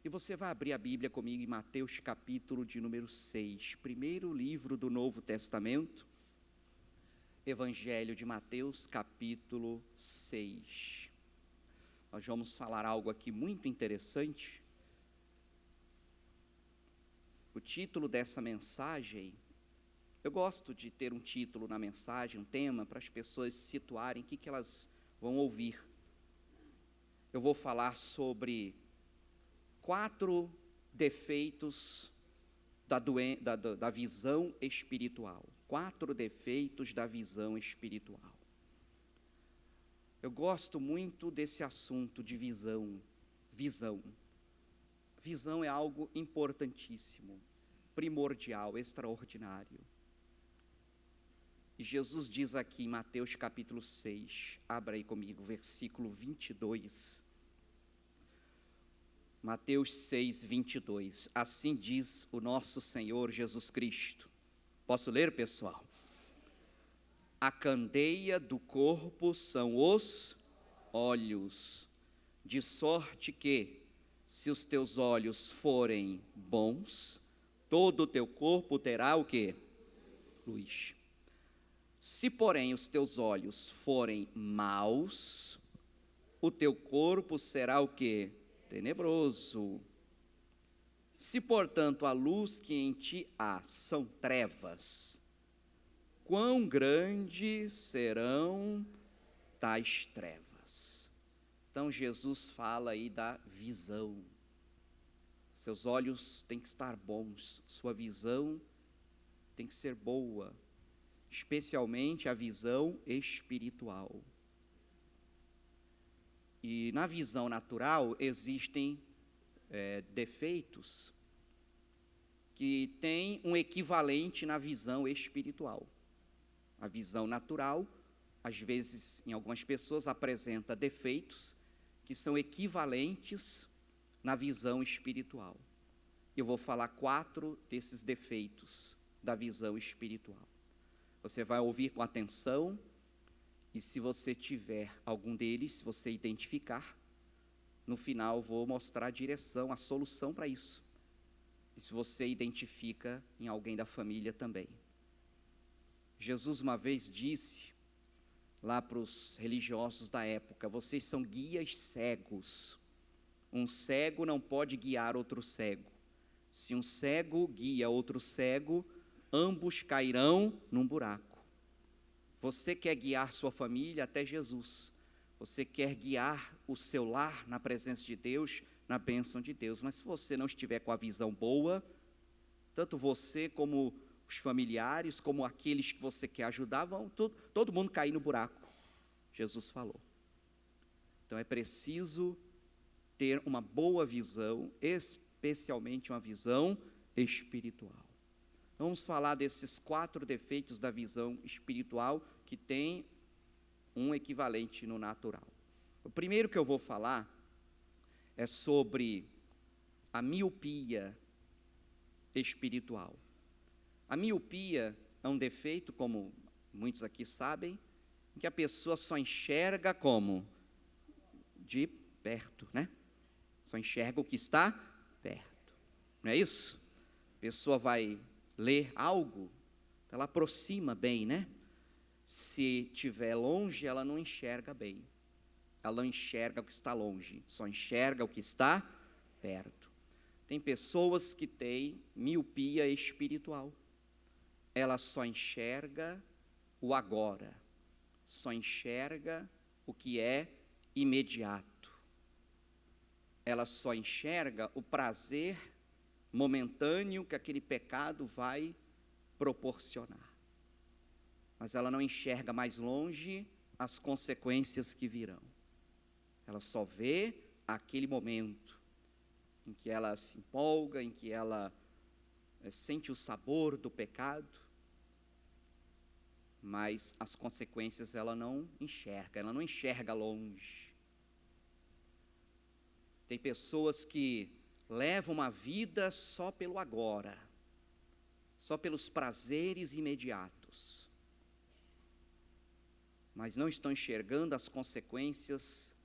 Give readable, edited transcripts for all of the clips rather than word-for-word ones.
E você vai abrir a Bíblia comigo em Mateus capítulo de número 6, primeiro livro do Novo Testamento, Evangelho de Mateus capítulo 6. Nós vamos falar algo aqui muito interessante. O título dessa mensagem, eu gosto de ter um título na mensagem, um tema, para as pessoas se situarem, o que elas vão ouvir. Eu vou falar sobre 4 defeitos da visão espiritual. 4 defeitos da visão espiritual. Eu gosto muito desse assunto de visão. Visão é algo importantíssimo, primordial, extraordinário. E Jesus diz aqui em Mateus capítulo 6, abra aí comigo, versículo 22. Mateus 6, 22. Assim diz o nosso Senhor Jesus Cristo. Posso ler, pessoal? A candeia do corpo são os olhos, de sorte que, se os teus olhos forem bons, todo o teu corpo terá o quê? Luz. Se, porém, os teus olhos forem maus, o teu corpo será o quê? Tenebroso. Se, portanto, a luz que em ti há são trevas, quão grandes serão tais trevas? Então, Jesus fala aí da visão. Seus olhos têm que estar bons, sua visão tem que ser boa, especialmente a visão espiritual. E na visão natural existem defeitos que têm um equivalente na visão espiritual. A visão natural, às vezes, em algumas pessoas, apresenta defeitos que são equivalentes na visão espiritual. Eu vou falar 4 desses defeitos da visão espiritual. Você vai ouvir com atenção, e se você tiver algum deles, se você identificar, no final vou mostrar a direção, a solução para isso. E se você identifica em alguém da família também. Jesus uma vez disse lá para os religiosos da época: vocês são guias cegos. Um cego não pode guiar outro cego. Se um cego guia outro cego, ambos cairão num buraco. Você quer guiar sua família até Jesus. Você quer guiar o seu lar na presença de Deus, na bênção de Deus. Mas se você não estiver com a visão boa, tanto você como os familiares, como aqueles que você quer ajudar, vão todo mundo cair no buraco. Jesus falou. Então é preciso ter uma boa visão, especialmente uma visão espiritual. Vamos falar desses 4 defeitos da visão espiritual que tem um equivalente no natural. O primeiro que eu vou falar é sobre a miopia espiritual. A miopia é um defeito, como muitos aqui sabem, em que a pessoa só enxerga como? De perto, né? Só enxerga o que está perto. Não é isso? A pessoa vai ler algo, ela aproxima bem, né? Se estiver longe, ela não enxerga bem. Ela não enxerga o que está longe, só enxerga o que está perto. Tem pessoas que têm miopia espiritual. Ela só enxerga o agora, só enxerga o que é imediato. Ela só enxerga o prazer momentâneo que aquele pecado vai proporcionar. Mas ela não enxerga mais longe as consequências que virão. Ela só vê aquele momento em que ela se empolga, em que ela sente o sabor do pecado, mas as consequências ela não enxerga longe. Tem pessoas que levam uma vida só pelo agora, só pelos prazeres imediatos, mas não estão enxergando as consequências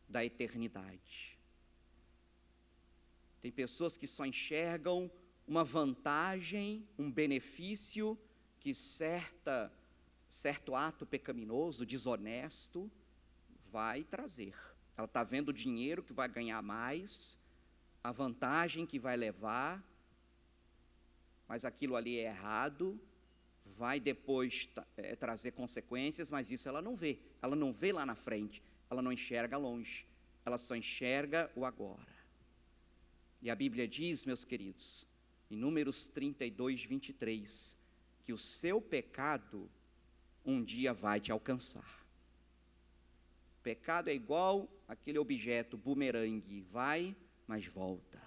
da eternidade. Tem pessoas que só enxergam uma vantagem, um benefício que certo ato pecaminoso, desonesto, vai trazer. Ela está vendo o dinheiro que vai ganhar mais, a vantagem que vai levar, mas aquilo ali é errado, vai depois trazer consequências, mas isso ela não vê lá na frente, ela não enxerga longe, ela só enxerga o agora. E a Bíblia diz, meus queridos, em Números 32, 23, que o seu pecado um dia vai te alcançar. O pecado é igual aquele objeto bumerangue, vai, mas volta.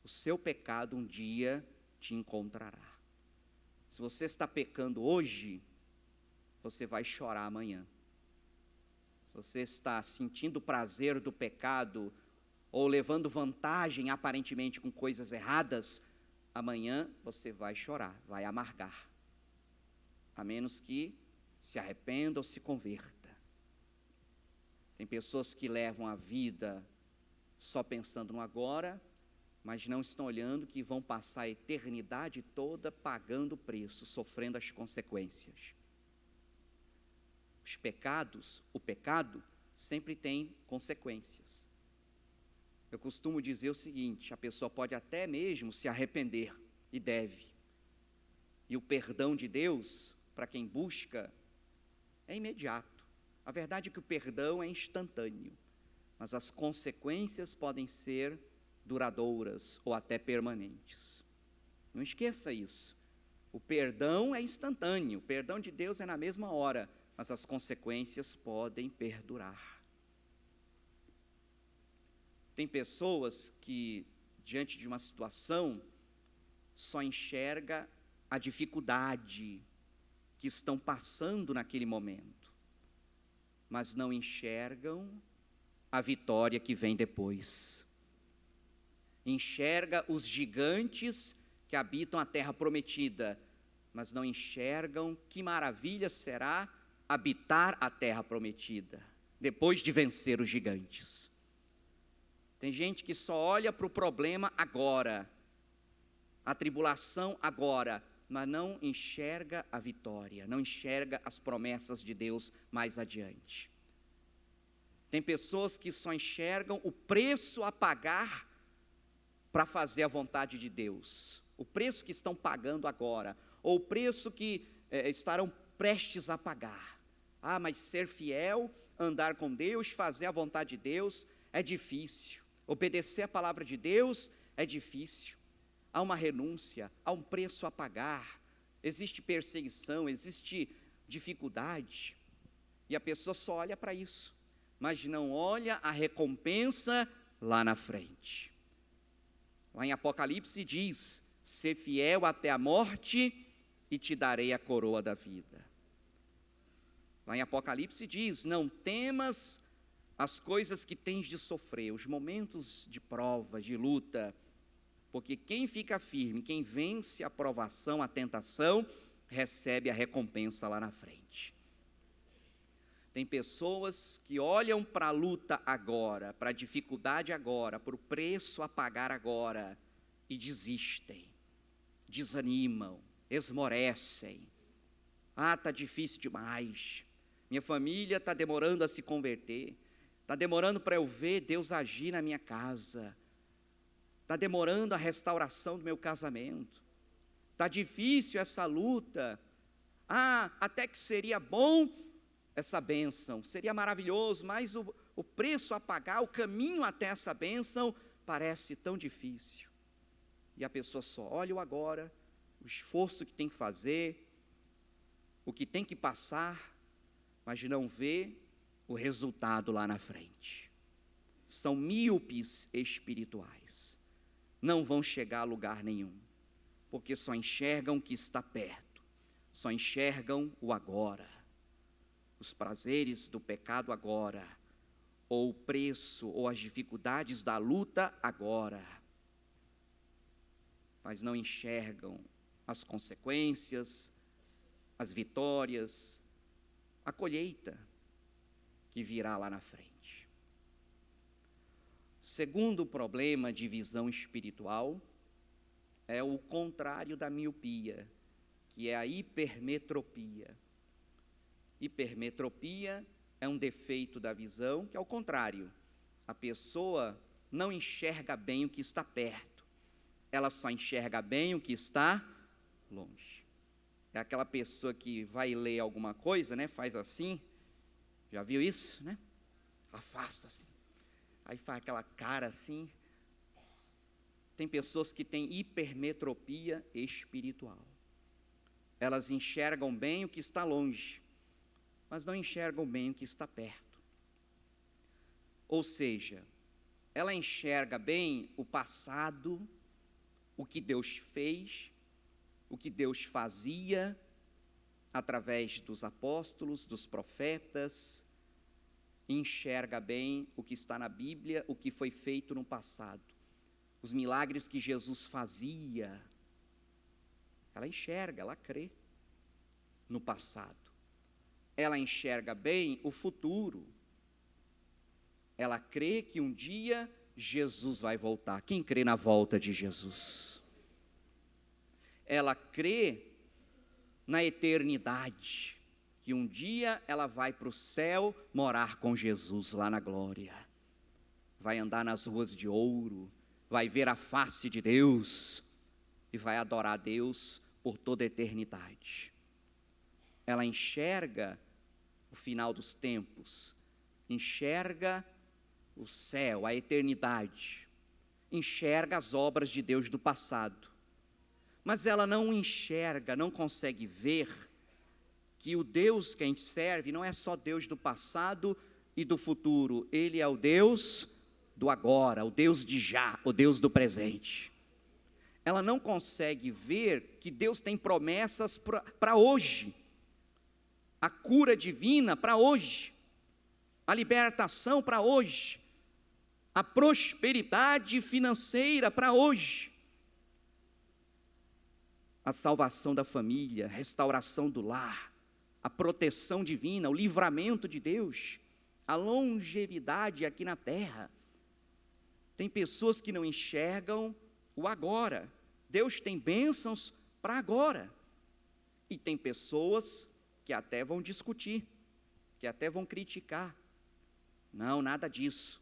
O seu pecado um dia te encontrará. Se você está pecando hoje, você vai chorar amanhã. Se você está sentindo o prazer do pecado, ou levando vantagem aparentemente com coisas erradas, amanhã você vai chorar, vai amargar. A menos que se arrependa ou se converta. Tem pessoas que levam a vida só pensando no agora, mas não estão olhando que vão passar a eternidade toda pagando o preço, sofrendo as consequências. O pecado sempre tem consequências. Eu costumo dizer o seguinte, a pessoa pode até mesmo se arrepender, e deve. E o perdão de Deus, para quem busca, é imediato. A verdade é que o perdão é instantâneo, mas as consequências podem ser duradouras ou até permanentes. Não esqueça isso. O perdão é instantâneo, o perdão de Deus é na mesma hora, mas as consequências podem perdurar. Tem pessoas que, diante de uma situação, só enxerga a dificuldade que estão passando naquele momento, mas não enxergam a vitória que vem depois. Enxerga os gigantes que habitam a terra prometida, mas não enxergam que maravilha será habitar a terra prometida, depois de vencer os gigantes. Tem gente que só olha para o problema agora, a tribulação agora, mas não enxerga a vitória, não enxerga as promessas de Deus mais adiante. Tem pessoas que só enxergam o preço a pagar para fazer a vontade de Deus, o preço que estão pagando agora, ou o preço que estarão prestes a pagar. Ah, mas ser fiel, andar com Deus, fazer a vontade de Deus é difícil. Obedecer a palavra de Deus é difícil. Há uma renúncia, há um preço a pagar, existe perseguição, existe dificuldade. E a pessoa só olha para isso, mas não olha a recompensa lá na frente. Lá em Apocalipse diz, ser fiel até a morte e te darei a coroa da vida. Lá em Apocalipse diz, não temas as coisas que tens de sofrer, os momentos de prova, de luta, porque quem fica firme, quem vence a provação, a tentação, recebe a recompensa lá na frente. Tem pessoas que olham para a luta agora, para a dificuldade agora, para o preço a pagar agora, e desistem, desanimam, esmorecem. Ah, está difícil demais, minha família está demorando a se converter, está demorando para eu ver Deus agir na minha casa, está demorando a restauração do meu casamento, está difícil essa luta. Ah, até que seria bom essa bênção, seria maravilhoso, mas o preço a pagar, o caminho até essa bênção parece tão difícil. E a pessoa só olha o agora, o esforço que tem que fazer, o que tem que passar, mas não vê o resultado lá na frente. São míopes espirituais, não vão chegar a lugar nenhum, porque só enxergam o que está perto, só enxergam o agora, os prazeres do pecado agora, ou o preço, ou as dificuldades da luta agora, mas não enxergam as consequências, as vitórias, a colheita que virá lá na frente. Segundo problema de visão espiritual é o contrário da miopia, que é a hipermetropia. Hipermetropia é um defeito da visão, que é o contrário. A pessoa não enxerga bem o que está perto, ela só enxerga bem o que está longe. É aquela pessoa que vai ler alguma coisa, né? Faz assim, já viu isso, né? Afasta assim, aí faz aquela cara assim. Tem pessoas que têm hipermetropia espiritual. Elas enxergam bem o que está longe, mas não enxergam bem o que está perto. Ou seja, ela enxerga bem o passado, o que Deus fez, o que Deus fazia através dos apóstolos, dos profetas, enxerga bem o que está na Bíblia, o que foi feito no passado, os milagres que Jesus fazia. Ela enxerga, ela crê no passado. Ela enxerga bem o futuro. Ela crê que um dia Jesus vai voltar. Quem crê na volta de Jesus? Ela crê na eternidade, que um dia ela vai para o céu morar com Jesus lá na glória. Vai andar nas ruas de ouro, vai ver a face de Deus e vai adorar a Deus por toda a eternidade. Ela enxerga o final dos tempos, enxerga o céu, a eternidade, enxerga as obras de Deus do passado, mas ela não enxerga, não consegue ver que o Deus que a gente serve não é só Deus do passado e do futuro, Ele é o Deus do agora, o Deus de já, o Deus do presente. Ela não consegue ver que Deus tem promessas para hoje, a cura divina para hoje, a libertação para hoje, a prosperidade financeira para hoje, a salvação da família, a restauração do lar, a proteção divina, o livramento de Deus, a longevidade aqui na terra. Tem pessoas que não enxergam o agora. Deus tem bênçãos para agora. E tem pessoas que até vão discutir, que até vão criticar. Não, nada disso.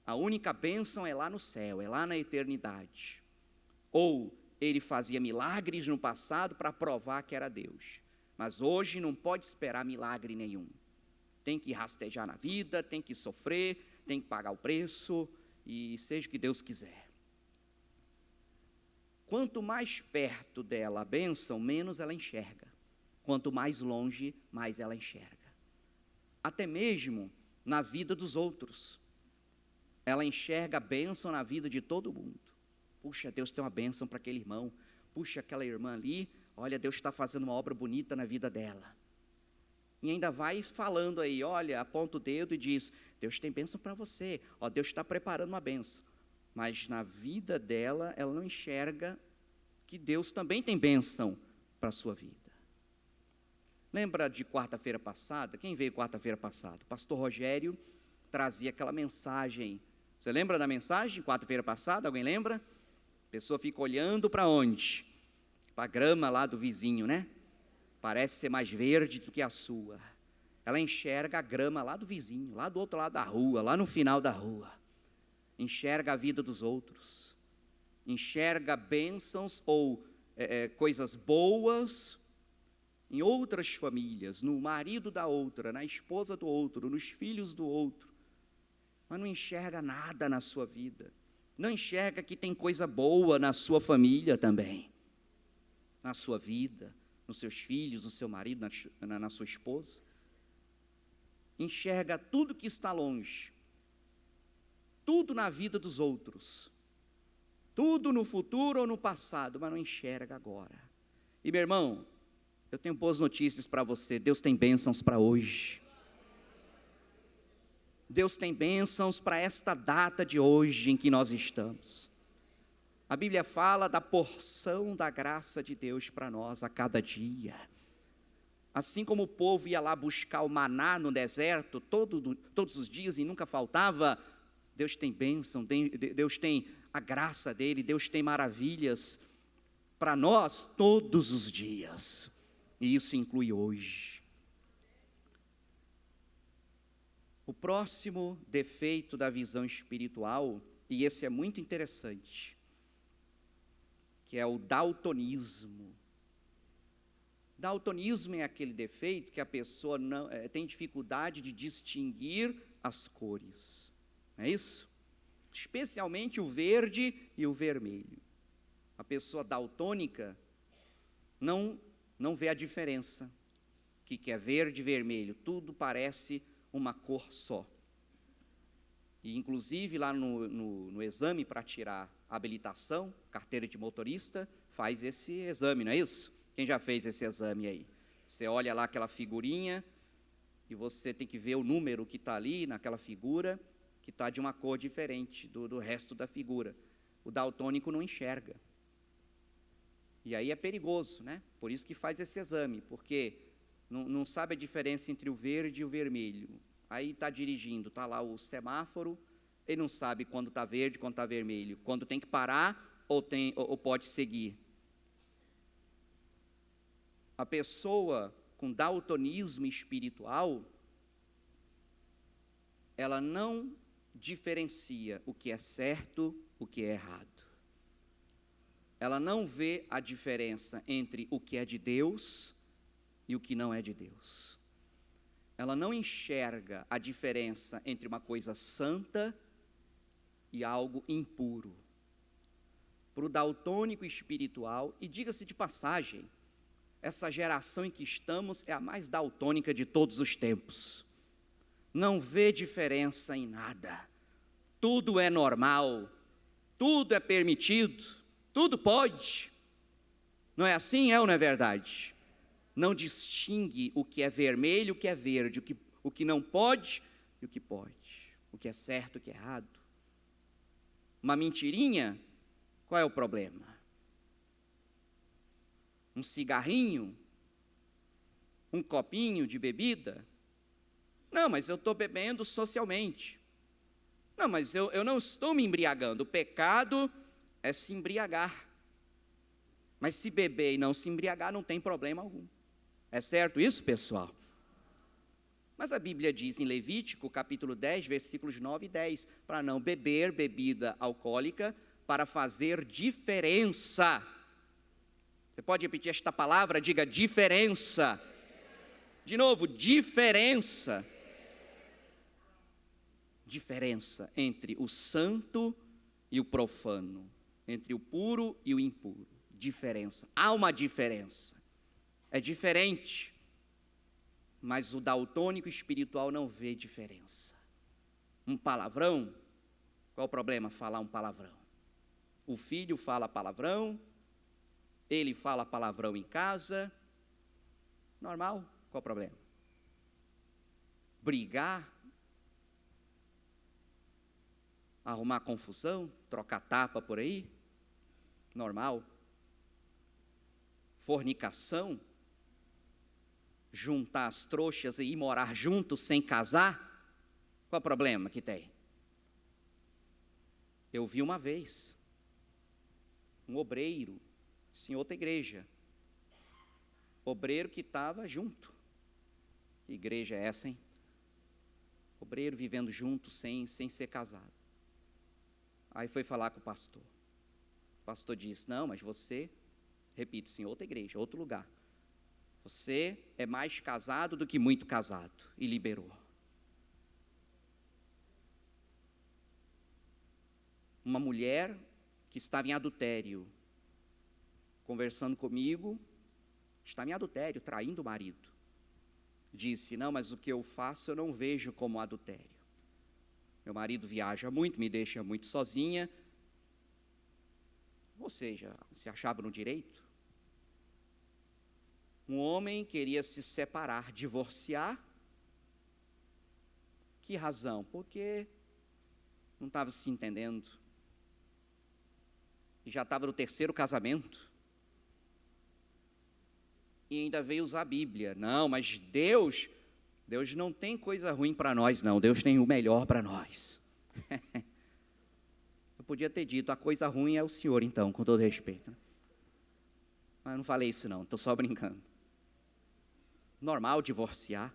A única bênção é lá no céu, é lá na eternidade. Ou ele fazia milagres no passado para provar que era Deus. Mas hoje não pode esperar milagre nenhum. Tem que rastejar na vida, tem que sofrer, tem que pagar o preço, e seja o que Deus quiser. Quanto mais perto dela a bênção, menos ela enxerga. Quanto mais longe, mais ela enxerga. Até mesmo na vida dos outros. Ela enxerga a bênção na vida de todo mundo. Puxa, Deus tem uma bênção para aquele irmão. Puxa, aquela irmã ali, olha, Deus está fazendo uma obra bonita na vida dela. E ainda vai falando aí, olha, aponta o dedo e diz, Deus tem bênção para você, ó, Deus está preparando uma bênção. Mas na vida dela, ela não enxerga que Deus também tem bênção para a sua vida. Lembra de quarta-feira passada? Quem veio quarta-feira passada? O pastor Rogério trazia aquela mensagem. Você lembra da mensagem, quarta-feira passada? Alguém lembra? A pessoa fica olhando para onde? Para a grama lá do vizinho, né? Parece ser mais verde do que a sua. Ela enxerga a grama lá do vizinho, lá do outro lado da rua, lá no final da rua. Enxerga a vida dos outros. Enxerga bênçãos ou coisas boas em outras famílias, no marido da outra, na esposa do outro, nos filhos do outro. Mas não enxerga nada na sua vida. Não enxerga que tem coisa boa na sua família também. Na sua vida, nos seus filhos, no seu marido, na sua esposa. Enxerga tudo que está longe. Tudo na vida dos outros. Tudo no futuro ou no passado, mas não enxerga agora. E meu irmão, eu tenho boas notícias para você. Deus tem bênçãos para hoje. Deus tem bênçãos para esta data de hoje em que nós estamos. A Bíblia fala da porção da graça de Deus para nós a cada dia. Assim como o povo ia lá buscar o maná no deserto todos os dias e nunca faltava, Deus tem bênção, Deus tem a graça dele, Deus tem maravilhas para nós todos os dias, e isso inclui hoje. O próximo defeito da visão espiritual, e esse é muito interessante, que é o daltonismo. Daltonismo é aquele defeito que a pessoa tem dificuldade de distinguir as cores, não é isso? Especialmente o verde e o vermelho. A pessoa daltônica não vê a diferença. O que é verde e vermelho? Tudo parece uma cor só. E inclusive lá no exame para tirar a habilitação, carteira de motorista, faz esse exame, não é isso? Quem já fez esse exame aí? Você olha lá aquela figurinha e você tem que ver o número que está ali naquela figura, que está de uma cor diferente do resto da figura. O daltônico não enxerga. E aí é perigoso, né? Por isso que faz esse exame, porque não sabe a diferença entre o verde e o vermelho. Aí está dirigindo, está lá o semáforo, ele não sabe quando está verde, quando está vermelho, quando tem que parar ou pode seguir. A pessoa com daltonismo espiritual, ela não diferencia o que é certo, o que é errado. Ela não vê a diferença entre o que é de Deus e o que não é de Deus. Ela não enxerga a diferença entre uma coisa santa e algo impuro. Para o daltônico espiritual, e diga-se de passagem, essa geração em que estamos é a mais daltônica de todos os tempos. Não vê diferença em nada. Tudo é normal, tudo é permitido, tudo pode. Não é assim, é ou não é verdade? Não distingue o que é vermelho e o que é verde, o que não pode e o que pode, o que é certo e o que é errado. Uma mentirinha, qual é o problema? Um cigarrinho? Um copinho de bebida? Não, mas eu estou bebendo socialmente. Não, mas eu não estou me embriagando. O pecado é se embriagar. Mas se beber e não se embriagar, não tem problema algum. É certo isso, pessoal? Mas a Bíblia diz em Levítico, capítulo 10, versículos 9 e 10, para não beber bebida alcoólica, para fazer diferença. Você pode repetir esta palavra? Diga diferença. De novo, diferença. Diferença entre o santo e o profano, entre o puro e o impuro. Diferença. Há uma diferença. É diferente. Mas o daltônico espiritual não vê diferença. Um palavrão, qual o problema? Falar um palavrão. O filho fala palavrão, ele fala palavrão em casa, normal, qual o problema? Brigar, arrumar confusão, trocar tapa por aí, normal. Fornicação, juntar as trouxas e ir morar juntos sem casar, qual o problema que tem? Eu vi uma vez, um obreiro, em outra igreja, obreiro que estava junto. Que igreja é essa, hein? Obreiro vivendo junto sem ser casado. Aí foi falar com o pastor. O pastor disse, não, mas você, repito, em outra igreja, outro lugar. Você é mais casado do que muito casado. E liberou. Uma mulher que estava em adultério, conversando comigo, estava em adultério, traindo o marido. Disse, não, mas o que eu faço eu não vejo como adultério. Meu marido viaja muito, me deixa muito sozinha. Ou seja, se achava no direito. Um homem queria se separar, divorciar. Que razão? Porque não estava se entendendo. E já estava no 3º casamento. E ainda veio usar a Bíblia. Não, mas Deus não tem coisa ruim para nós, não. Deus tem o melhor para nós. Eu podia ter dito, a coisa ruim é o senhor, então, com todo respeito. Mas eu não falei isso não, estou só brincando. Normal divorciar,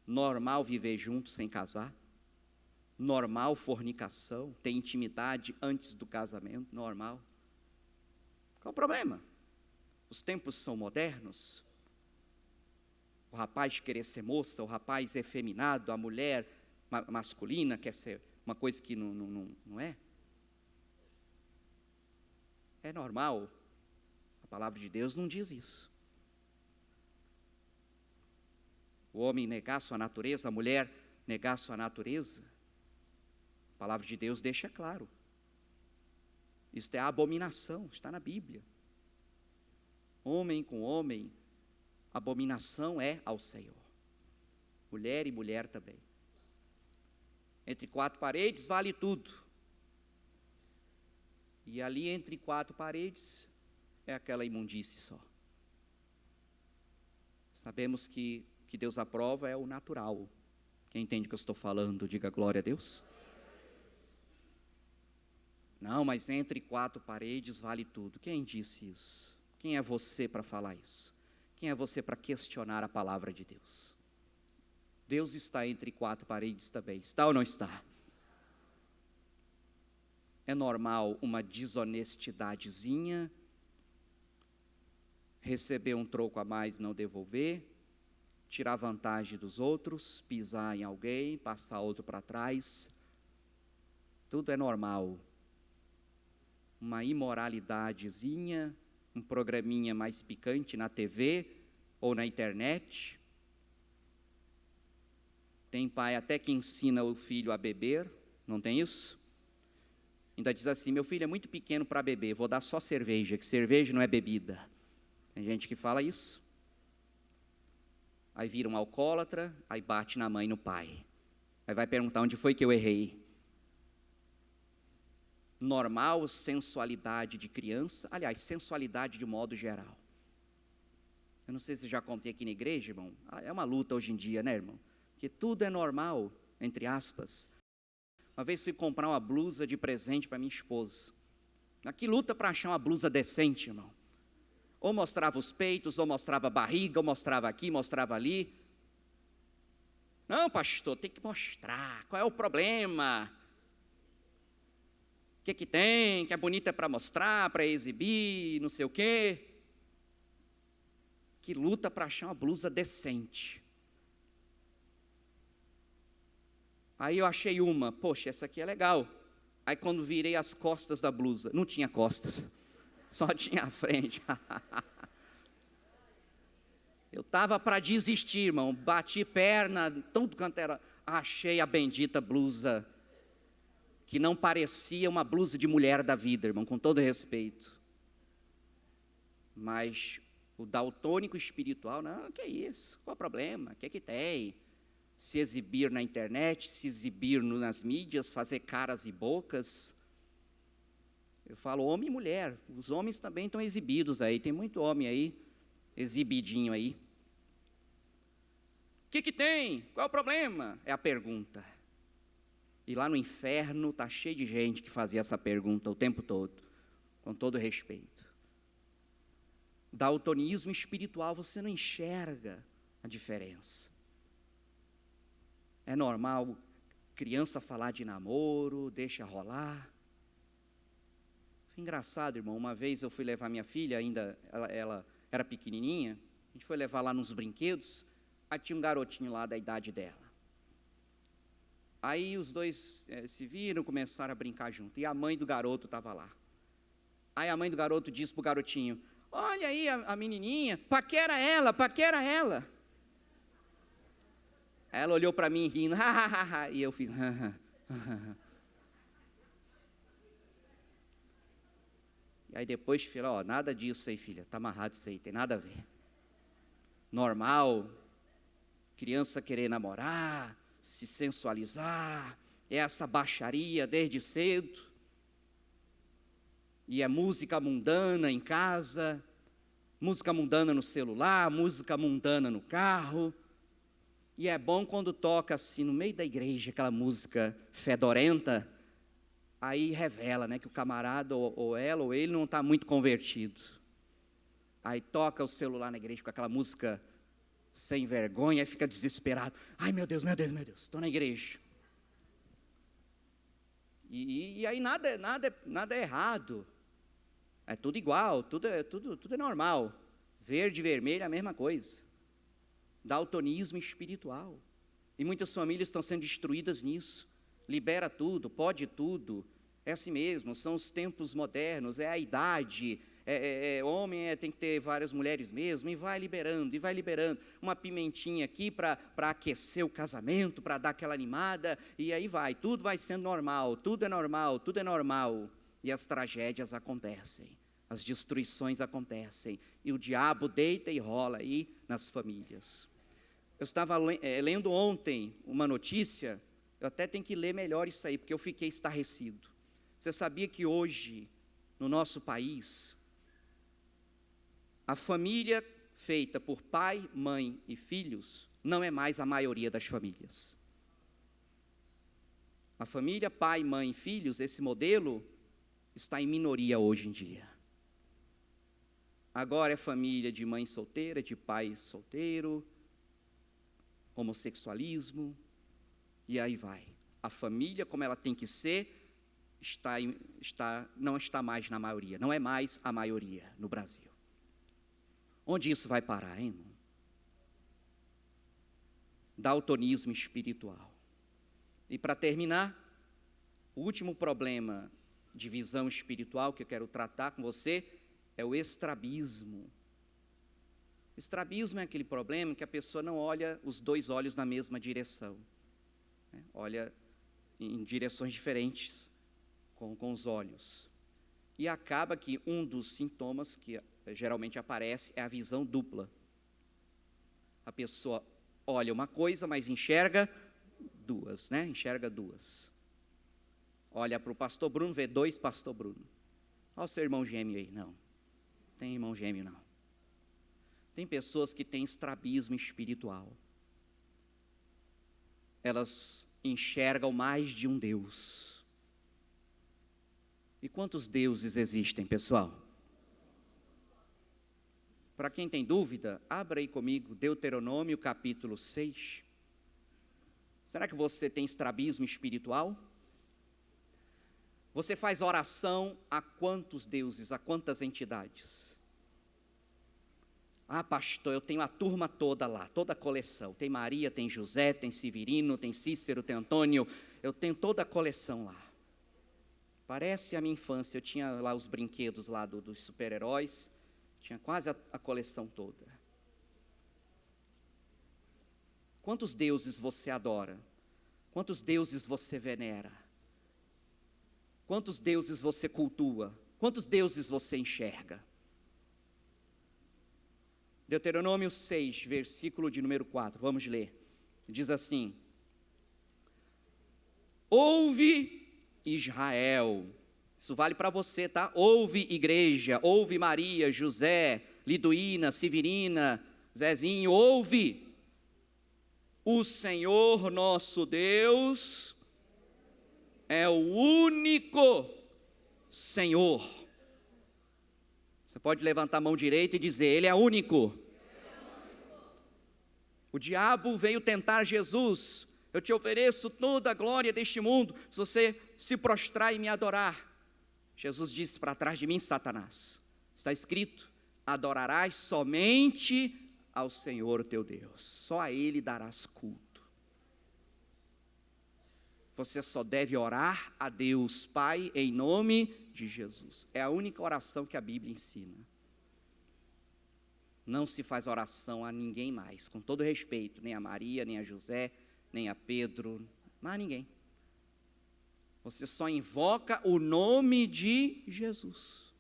normal viver junto sem casar, normal fornicação, ter intimidade antes do casamento, normal. Qual o problema? Os tempos são modernos. O rapaz querer ser moça, o rapaz efeminado, a mulher masculina quer ser uma coisa que não é. É normal. A palavra de Deus não diz isso. O homem negar sua natureza, a mulher negar sua natureza. A palavra de Deus deixa claro. Isso é abominação, está na Bíblia. Homem com homem, abominação é ao Senhor. Mulher e mulher também. Entre quatro paredes vale tudo. E ali entre quatro paredes é aquela imundície só. Sabemos que o que Deus aprova é o natural. Quem entende o que eu estou falando, diga glória a Deus. Não, mas entre quatro paredes vale tudo. Quem disse isso? Quem é você para falar isso? Quem é você para questionar a palavra de Deus? Deus está entre quatro paredes também. Está ou não está? É normal uma desonestidadezinha, receber um troco a mais e não devolver, tirar vantagem dos outros, pisar em alguém, passar outro para trás. Tudo é normal. Uma imoralidadezinha, um programinha mais picante na TV ou na internet. Tem pai até que ensina o filho a beber, não tem isso? Ainda diz assim, meu filho é muito pequeno para beber, vou dar só cerveja, que cerveja não é bebida. Tem gente que fala isso. Aí vira um alcoólatra, aí bate na mãe e no pai. Aí vai perguntar onde foi que eu errei. Normal sensualidade de criança, aliás, sensualidade de modo geral. Eu não sei se já contei aqui na igreja, irmão, é uma luta hoje em dia, né, irmão? Que tudo é normal, entre aspas. Uma vez fui comprar uma blusa de presente para minha esposa. Aqui luta para achar uma blusa decente, irmão. Ou mostrava os peitos, ou mostrava a barriga, ou mostrava aqui, mostrava ali. Não, pastor, tem que mostrar. Qual é o problema? O que tem? Que é bonita para mostrar, para exibir, não sei o quê. Que luta para achar uma blusa decente. Aí eu achei uma, poxa, essa aqui é legal. Aí quando virei as costas da blusa, não tinha costas, só tinha a frente. Eu estava para desistir, irmão, bati perna, tanto quanto era, achei a bendita blusa, que não parecia uma blusa de mulher da vida, irmão, com todo respeito. Mas o daltônico espiritual, não, que é isso, qual é o problema, o que é que tem? Se exibir na internet, se exibir nas mídias, fazer caras e bocas. Eu falo homem e mulher, os homens também estão exibidos aí, tem muito homem aí, exibidinho aí. O que tem? Qual é o problema? É a pergunta. E lá no inferno está cheio de gente que fazia essa pergunta o tempo todo, com todo respeito. Daltonismo espiritual, você não enxerga a diferença. É normal criança falar de namoro, deixa rolar. Foi engraçado, irmão, uma vez eu fui levar minha filha, ainda ela era pequenininha, a gente foi levar lá nos brinquedos, aí tinha um garotinho lá da idade dela. Aí os dois se viram, começaram a brincar junto, e a mãe do garoto estava lá. Aí a mãe do garoto disse para o garotinho, olha aí a menininha, paquera ela, paquera ela. Ela olhou para mim rindo, e eu fiz, E aí depois, filha, ó, nada disso aí, filha, está amarrado isso aí, tem nada a ver. Normal, criança querer namorar, se sensualizar, é essa baixaria desde cedo. E é música mundana em casa, música mundana no celular, música mundana no carro. E é bom quando toca assim no meio da igreja, aquela música fedorenta, aí revela, né, que o camarada ou ela ou ele não está muito convertido. Aí toca o celular na igreja com aquela música sem vergonha, aí fica desesperado. Ai, meu Deus, estou na igreja. E aí nada é errado. É tudo igual, tudo é normal. Verde e vermelho é a mesma coisa. Daltonismo espiritual. E muitas famílias estão sendo destruídas nisso. Libera tudo, pode tudo. É assim mesmo, são os tempos modernos, é a idade. Homem tem que ter várias mulheres mesmo, e vai liberando. Uma pimentinha aqui para aquecer o casamento, para dar aquela animada, e aí vai, tudo vai sendo normal, tudo é normal. E as tragédias acontecem, as destruições acontecem, e o diabo deita e rola aí nas famílias. Eu estava lendo ontem uma notícia, eu até tenho que ler melhor isso aí, porque eu fiquei estarrecido. Você sabia que hoje, no nosso país, a família feita por pai, mãe e filhos não é mais a maioria das famílias. A família pai, mãe e filhos, esse modelo, está em minoria hoje em dia. Agora é família de mãe solteira, de pai solteiro, homossexualismo, e aí vai. A família, como ela tem que ser, não está mais na maioria, não é mais a maioria no Brasil. Onde isso vai parar, hein, irmão? Daltonismo espiritual. E para terminar, o último problema de visão espiritual que eu quero tratar com você é o estrabismo. Estrabismo é aquele problema que a pessoa não olha os dois olhos na mesma direção, né? Olha em direções diferentes com os olhos. E acaba que um dos sintomas que geralmente aparece é a visão dupla. A pessoa olha uma coisa, mas enxerga duas, né? Enxerga duas. Olha para o pastor Bruno, vê dois pastor Bruno. Olha o seu irmão gêmeo aí. Não, tem irmão gêmeo não. Tem pessoas que têm estrabismo espiritual. Elas enxergam mais de um Deus. E quantos deuses existem, pessoal? Para quem tem dúvida, abra aí comigo Deuteronômio capítulo 6. Será que você tem estrabismo espiritual? Você faz oração a quantos deuses, a quantas entidades? Ah, pastor, eu tenho a turma toda lá, toda a coleção. Tem Maria, tem José, tem Severino, tem Cícero, tem Antônio. Eu tenho toda a coleção lá. Parece a minha infância, eu tinha lá os brinquedos lá dos super-heróis. Tinha quase a coleção toda. Quantos deuses você adora? Quantos deuses você venera? Quantos deuses você cultua? Quantos deuses você enxerga? Deuteronômio 6, versículo de número 4, vamos ler. Diz assim: ouve Israel. Isso vale para você, tá? Ouve igreja, ouve Maria, José, Liduína, Severina, Zezinho, ouve. O Senhor nosso Deus é o único Senhor. Você pode levantar a mão direita e dizer, Ele é único. O diabo veio tentar Jesus. Eu te ofereço toda a glória deste mundo, se você se prostrar e me adorar. Jesus disse para trás de mim, Satanás, está escrito, adorarás somente ao Senhor teu Deus, só a Ele darás culto. Você só deve orar a Deus Pai em nome de Jesus. É a única oração que a Bíblia ensina. Não se faz oração a ninguém mais, com todo respeito, nem a Maria, nem a José, nem a Pedro, mas a ninguém. Você só invoca o nome de Jesus.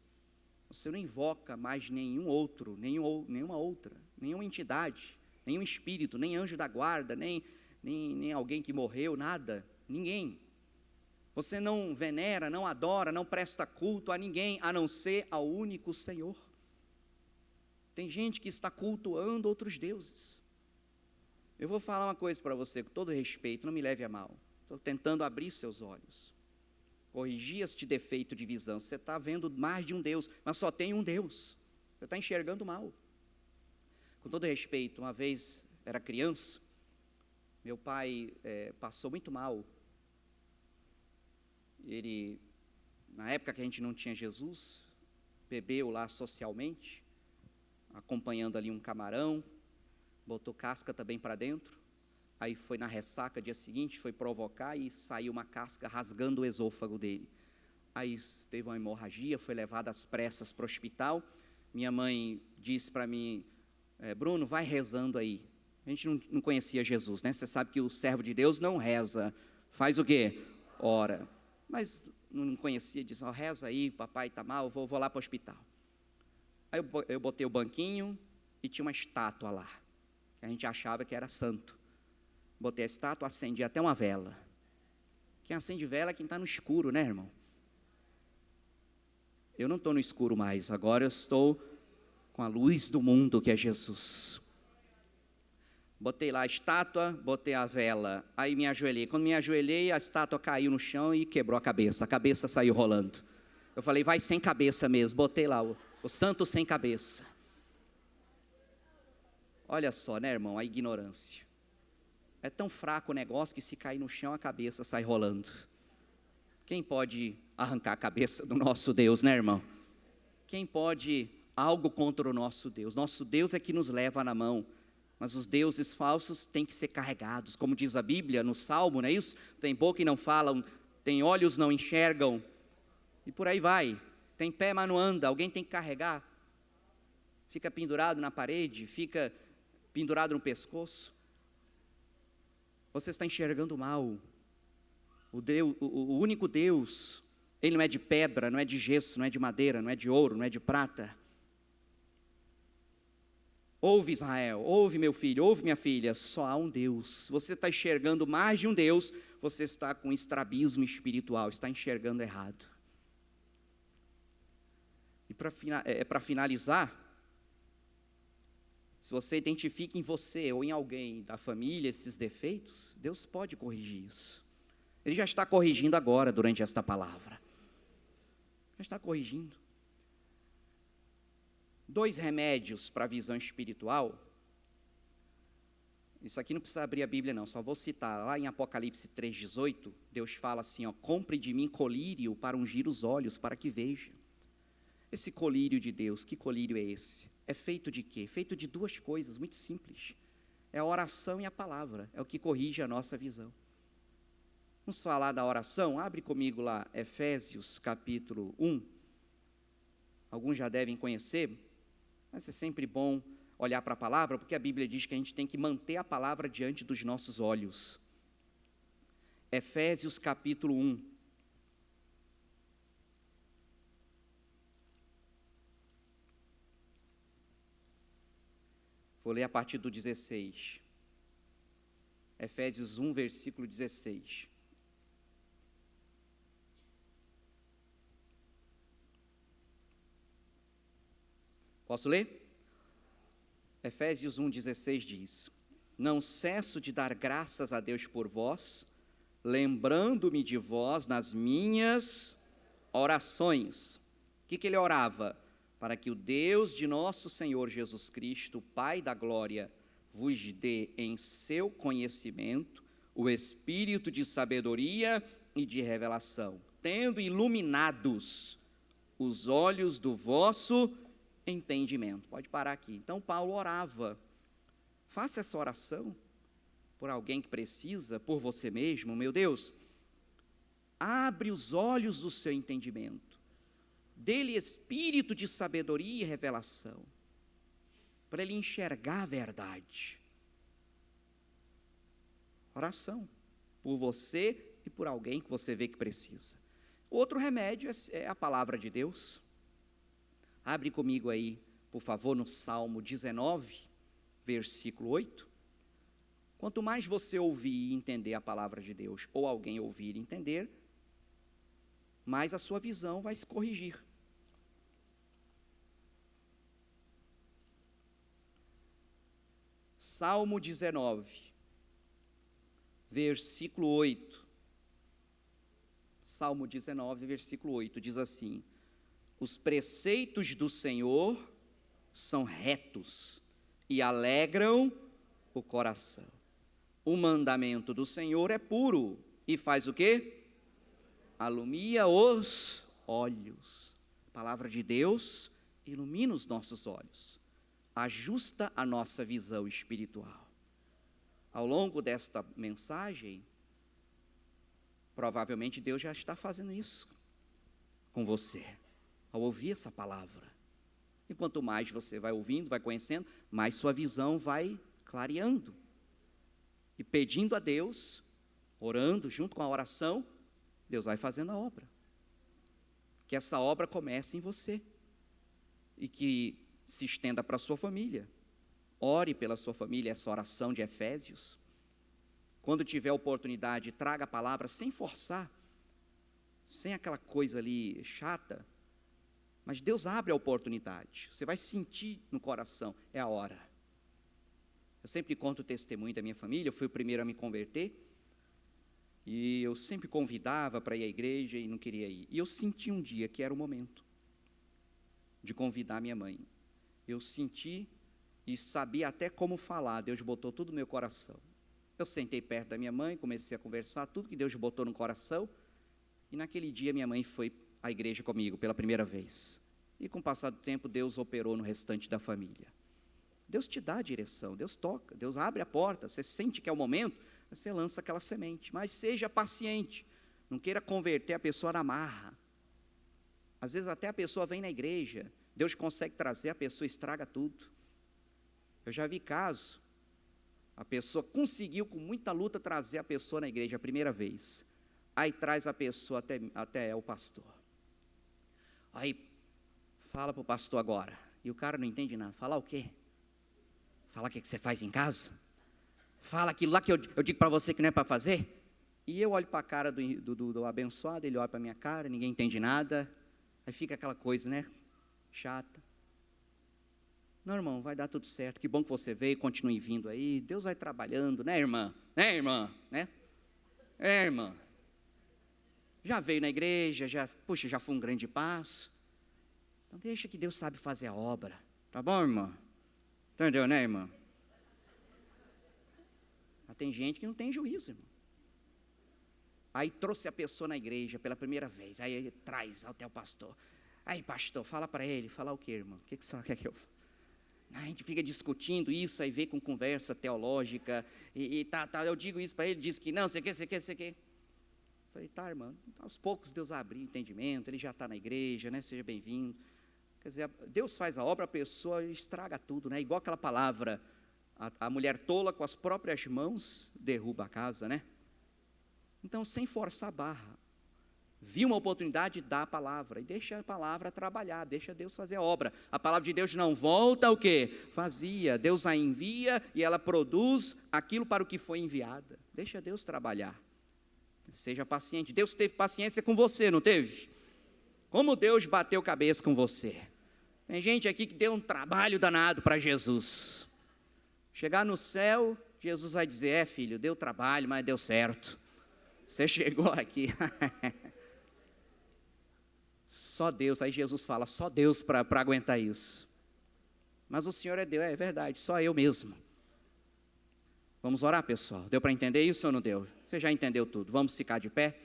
Você não invoca mais nenhum outro, nenhuma outra, nenhuma entidade, nenhum espírito, nem anjo da guarda, nem alguém que morreu, nada, ninguém. Você não venera, não adora, não presta culto a ninguém, a não ser ao único Senhor. Tem gente que está cultuando outros deuses. Eu vou falar uma coisa para você, com todo respeito, não me leve a mal. Estou tentando abrir seus olhos. Corrigir este defeito de visão. Você está vendo mais de um Deus, mas só tem um Deus. Você está enxergando mal. Com todo respeito, uma vez era criança, meu pai passou muito mal. Ele, na época que a gente não tinha Jesus, bebeu lá socialmente, acompanhando ali um camarão, botou casca também para dentro, aí foi na ressaca, dia seguinte, foi provocar e saiu uma casca rasgando o esôfago dele. Aí teve uma hemorragia, foi levado às pressas para o hospital. Minha mãe disse para mim, Bruno, vai rezando aí. A gente não conhecia Jesus, né? Você sabe que o servo de Deus não reza. Faz o quê? Ora. Mas não conhecia, disse, reza aí, papai está mal, vou lá para o hospital. Aí eu botei o banquinho e tinha uma estátua lá, que a gente achava que era santo. Botei a estátua, acendi até uma vela. Quem acende vela é quem está no escuro, né, irmão? Eu não estou no escuro mais, agora eu estou com a luz do mundo, que é Jesus. Botei lá a estátua, botei a vela, aí me ajoelhei. Quando me ajoelhei, a estátua caiu no chão e quebrou a cabeça saiu rolando. Eu falei, vai sem cabeça mesmo, botei lá o santo sem cabeça. Olha só, né, irmão, a ignorância. É tão fraco o negócio que se cair no chão, a cabeça sai rolando. Quem pode arrancar a cabeça do nosso Deus, né, irmão? Quem pode algo contra o nosso Deus? Nosso Deus é que nos leva na mão. Mas os deuses falsos têm que ser carregados, como diz a Bíblia no Salmo, não é isso? Tem boca e não falam, tem olhos não enxergam, e por aí vai. Tem pé, mas não anda, alguém tem que carregar. Fica pendurado na parede, fica pendurado no pescoço. Você está enxergando mal. O único Deus, Ele não é de pedra, não é de gesso, não é de madeira, não é de ouro, não é de prata. Ouve Israel, ouve meu filho, ouve minha filha, só há um Deus. Se você está enxergando mais de um Deus, você está com estrabismo espiritual, está enxergando errado. E para finalizar, se você identifica em você ou em alguém da família esses defeitos, Deus pode corrigir isso. Ele já está corrigindo agora, durante esta palavra. Já está corrigindo. 2 remédios para a visão espiritual. Isso aqui não precisa abrir a Bíblia não, só vou citar. Lá em Apocalipse 3,18, Deus fala assim, compre de mim colírio para ungir os olhos, para que veja. Esse colírio de Deus, que colírio é esse? É feito de quê? Feito de 2 coisas muito simples. É a oração e a palavra, é o que corrige a nossa visão. Vamos falar da oração? Abre comigo lá, Efésios capítulo 1. Alguns já devem conhecer, mas é sempre bom olhar para a palavra, porque a Bíblia diz que a gente tem que manter a palavra diante dos nossos olhos. Efésios capítulo 1. Vou ler a partir do 16. Efésios 1, versículo 16. Posso ler? Efésios 1,16 diz: Não cesso de dar graças a Deus por vós, lembrando-me de vós nas minhas orações. O que ele orava? Para que o Deus de nosso Senhor Jesus Cristo, Pai da glória, vos dê em seu conhecimento o espírito de sabedoria e de revelação, tendo iluminados os olhos do vosso entendimento. Pode parar aqui. Então Paulo orava. Faça essa oração por alguém que precisa, por você mesmo. Meu Deus, abre os olhos do seu entendimento, dê-lhe espírito de sabedoria e revelação, para ele enxergar a verdade. Oração por você e por alguém que você vê que precisa. Outro remédio é a palavra de Deus. Abre comigo aí, por favor, no Salmo 19, versículo 8. Quanto mais você ouvir e entender a palavra de Deus, ou alguém ouvir e entender, mais a sua visão vai se corrigir. Salmo 19, versículo 8. Salmo 19, versículo 8, diz assim: os preceitos do Senhor são retos e alegram o coração. O mandamento do Senhor é puro e faz o quê? Alumia os olhos. A palavra de Deus ilumina os nossos olhos, ajusta a nossa visão espiritual. Ao longo desta mensagem, provavelmente Deus já está fazendo isso com você, ao ouvir essa palavra. E quanto mais você vai ouvindo, vai conhecendo, mais sua visão vai clareando. E pedindo a Deus, orando junto com a oração, Deus vai fazendo a obra. Que essa obra comece em você e que se estenda para a sua família. Ore pela sua família, essa oração de Efésios. Quando tiver oportunidade, traga a palavra sem forçar, sem aquela coisa ali chata, mas Deus abre a oportunidade, você vai sentir no coração, é a hora. Eu sempre conto o testemunho da minha família, eu fui o primeiro a me converter, e eu sempre convidava para ir à igreja e não queria ir. E eu senti um dia que era o momento de convidar minha mãe. Eu senti e sabia até como falar, Deus botou tudo no meu coração. Eu sentei perto da minha mãe, comecei a conversar, tudo que Deus botou no coração, e naquele dia minha mãe foi à igreja comigo pela primeira vez. E com o passar do tempo, Deus operou no restante da família. Deus te dá a direção, Deus toca, Deus abre a porta, você sente que é o momento, você lança aquela semente, mas seja paciente, não queira converter a pessoa na marra. Às vezes até a pessoa vem na igreja, Deus consegue trazer, a pessoa estraga tudo. Eu já vi caso, a pessoa conseguiu com muita luta trazer a pessoa na igreja a primeira vez, aí traz a pessoa até o pastor, aí fala para o pastor agora, e o cara não entende nada, falar o quê? Falar o que você faz em casa? Fala aquilo lá que eu digo para você que não é para fazer? E eu olho para a cara do abençoado, ele olha para a minha cara, ninguém entende nada, aí fica aquela coisa, né, chata. Não, irmão, vai dar tudo certo, que bom que você veio, continue vindo aí, Deus vai trabalhando, né, irmã? Né, irmã? Né? É, irmã. Já veio na igreja, já foi um grande passo. Então deixa que Deus sabe fazer a obra, tá bom, irmã? Entendeu, né, irmã? Mas tem gente que não tem juízo, irmão. Aí trouxe a pessoa na igreja pela primeira vez, aí traz até o pastor. Aí, pastor, fala para ele, falar o quê, irmão? O que a senhora quer que eu fale? A gente fica discutindo isso, aí vem com conversa teológica, eu digo isso para ele, diz que não, você quer. Falei, tá, irmão, aos poucos Deus abriu o entendimento, ele já está na igreja, né, seja bem-vindo. Quer dizer, Deus faz a obra, a pessoa estraga tudo, né, igual aquela palavra, a mulher tola com as próprias mãos derruba a casa, né. Então, sem forçar a barra, viu uma oportunidade, dá a palavra, e deixa a palavra trabalhar, deixa Deus fazer a obra. A palavra de Deus não volta o quê? Vazia. Deus a envia e ela produz aquilo para o que foi enviada. Deixa Deus trabalhar. Seja paciente. Deus teve paciência com você, não teve? Como Deus bateu cabeça com você. Tem gente aqui que deu um trabalho danado para Jesus. Chegar no céu, Jesus vai dizer, filho, deu trabalho, mas deu certo. Você chegou aqui. Só Deus, aí Jesus fala, só Deus para aguentar isso. Mas o Senhor é Deus, é verdade, só eu mesmo. Vamos orar, pessoal? Deu para entender isso ou não deu? Você já entendeu tudo? Vamos ficar de pé?